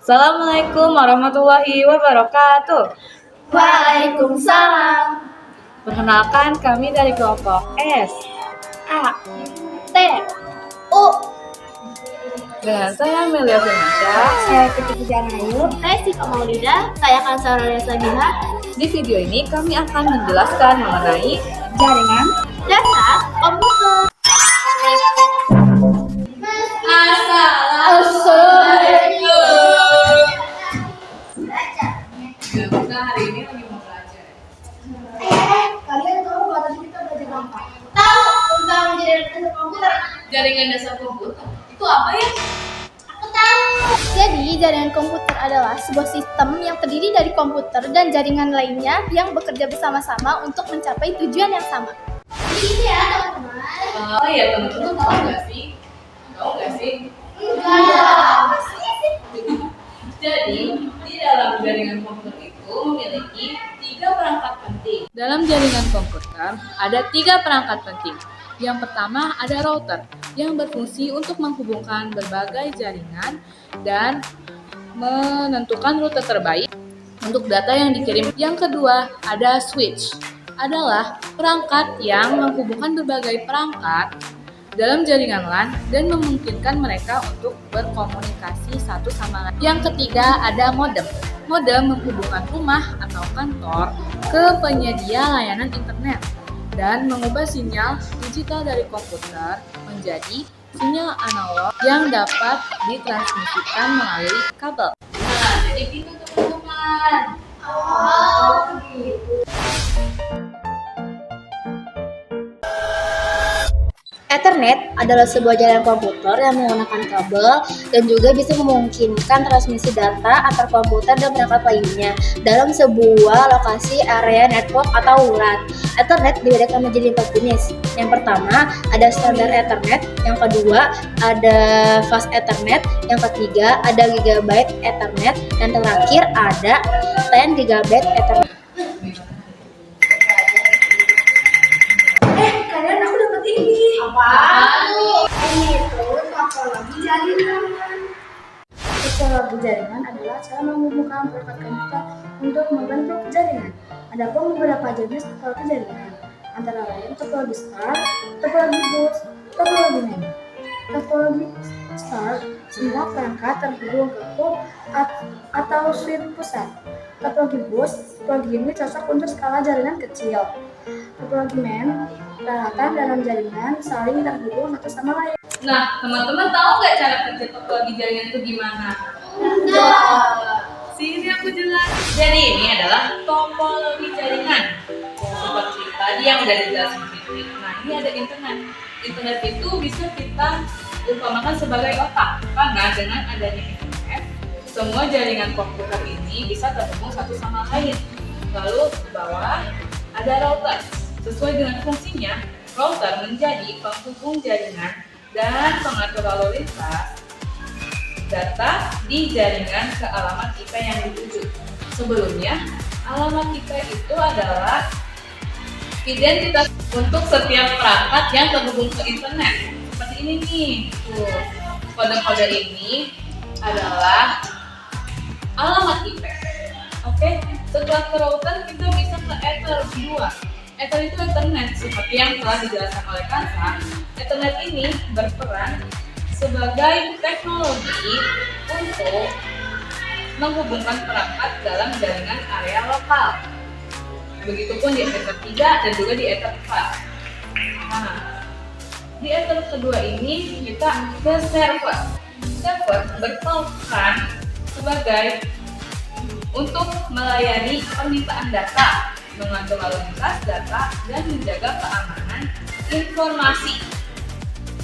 Assalamualaikum warahmatullahi wabarakatuh. Waalaikumsalam. Perkenalkan, kami dari kelompok S. A, T, U. Dengan saya Melia Firmansyah. Saya Putri Pujanayu. Saya Sika Maulida. Saya Kansara Sabiha. Di video ini kami akan menjelaskan mengenai Jaringan dasar komputer. Assalamualaikum. kita hari ini lagi mau belajar. Kalian tahu nggak tadi kita belajar apa? Tahu tentang jaringan dasar komputer. Jaringan dasar komputer itu apa ya? Aku tahu. Jadi, jaringan komputer adalah sebuah sistem yang terdiri dari komputer dan jaringan lainnya yang bekerja bersama-sama untuk mencapai tujuan yang sama. Jadi itu ya, teman-teman. Oh iya, teman-teman tahu nggak sih? Tahu nggak sih? Enggak. Jadi, di dalam jaringan komputer itu memiliki 3 perangkat penting. Dalam jaringan komputer ada 3 perangkat penting. Yang pertama ada router yang berfungsi untuk menghubungkan berbagai jaringan dan menentukan rute terbaik untuk data yang dikirim. Yang kedua ada switch, adalah perangkat yang menghubungkan berbagai perangkat dalam jaringan LAN dan memungkinkan mereka untuk berkomunikasi satu sama lain. Yang ketiga ada modem. Modem menghubungkan rumah atau kantor ke penyedia layanan internet dan mengubah sinyal digital dari komputer menjadi sinyal analog yang dapat ditransmisikan melalui kabel. Nah, jadi gitu teman-teman. Oh, gitu. Ethernet adalah sebuah jaringan komputer yang menggunakan kabel dan juga bisa memungkinkan transmisi data antar komputer dan perangkat lainnya dalam sebuah lokasi area network atau WLAN. Ethernet dibedakan menjadi 4 jenis. Yang pertama ada standar Ethernet, yang kedua ada fast Ethernet, yang ketiga ada Gigabit Ethernet, dan terakhir ada 10 Gigabit Ethernet. Kalian aku dapat ini. Apa? Ini itu topologi jaringan. Topologi jaringan adalah cara menghubungkan perangkat komputer untuk membentuk jaringan. Adapun beberapa jenis topologi jaringan, antara lain topologi star, topologi bus, topologi main. Topologi star, semua perangkat terhubung ke hub atau switch pusat. Topologi bus, topologi ini cocok untuk skala jaringan kecil. Topologi main, peralatan dalam jaringan saling terhubung satu sama lain. Nah, teman-teman tahu nggak cara kerja topologi jaringan itu gimana? Sini aku jelas. Jadi ini adalah topologi jaringan. Seperti tadi yang udah dijelasin Fitri. Nah, ini ada internet. Internet itu bisa kita umpamakan sebagai otak. Karena dengan adanya internet, semua jaringan komputer ini bisa terhubung satu sama lain. Lalu di bawah ada router. Sesuai dengan fungsinya, router menjadi penghubung jaringan dan pengatur lalu lintas data di jaringan ke alamat IP yang dituju. Sebelumnya, alamat IP itu adalah identitas untuk setiap perangkat yang terhubung ke internet. Seperti ini nih, tuh. Kode-kode ini adalah alamat IP. Oke, setelah ke router kita bisa ke Ether 2. Ether itu Ethernet, seperti yang telah dijelaskan oleh Kansa. Ethernet ini berperan sebagai teknologi untuk menghubungkan perangkat dalam jaringan area lokal. Begitupun di Ether 3 dan juga di Ether 4. Nah, di Ether kedua ini kita ke server. Server berperan sebagai untuk melayani permintaan data, mengatur lalu lintas data, dan menjaga keamanan informasi.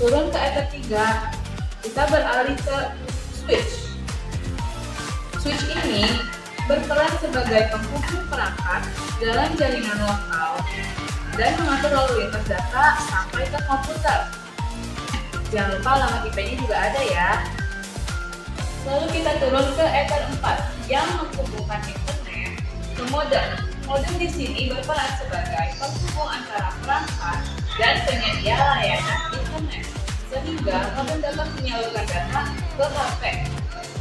Turun ke Ether 3, kita beralih ke switch. Switch ini berperan sebagai penghubung perangkat dalam jaringan lokal dan mengatur lalu lintas data sampai ke komputer. Jangan lupa alamat IP-nya juga ada ya. Lalu kita turun ke Ether 4 yang menghubungkan internet ke modem. Modem di sini berperan sebagai penghubung antara perangkat dan penyedia layanan internet, sehingga modem dapat menyalurkan data ke HP.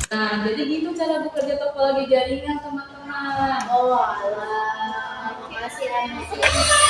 Nah, jadi gitu cara bekerja topologi jaringan teman-teman. Oh alah, makasih Anissa.